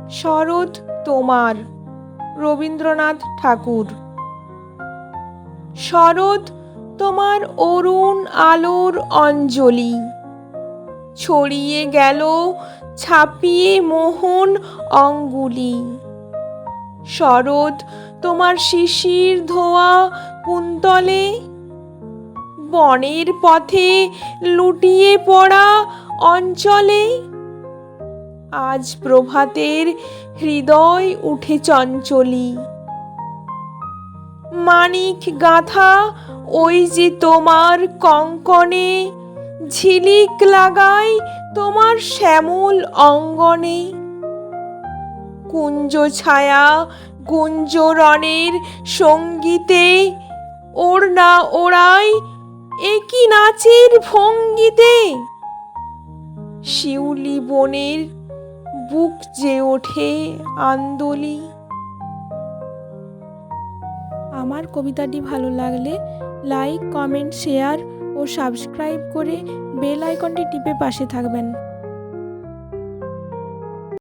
শরৎ তোমার, রবীন্দ্রনাথ ঠাকুর। শরৎ তোমার অরুণ আলোর অঞ্জলি, ছড়িয়ে গেল ছাপিয়ে মোহন অঙ্গুলি। শরৎ তোমার শিশির ধোয়া কুন্তলে, বনের পথে লুটিয়ে পড়া অঞ্চলে। আজ প্রভাতের হৃদয় উঠে চঞ্চলি, মানিক গাঁথা ওই যে তোমার কঙ্কণে, ঝিলিক লাগাই তোমার শ্যামল অঙ্গনে। কুঞ্জ ছায়া গুঞ্জরণের সঙ্গীতে, ওড়না ওড়াই একই নাচের ভঙ্গিতে। শিউলি বনের বুক যে ওঠে আন্দোলি। আমার কবিতাটি ভালো লাগলে লাইক, কমেন্ট, শেয়ার ও সাবস্ক্রাইব করে বেল আইকনটি টিপে পাশে থাকবেন।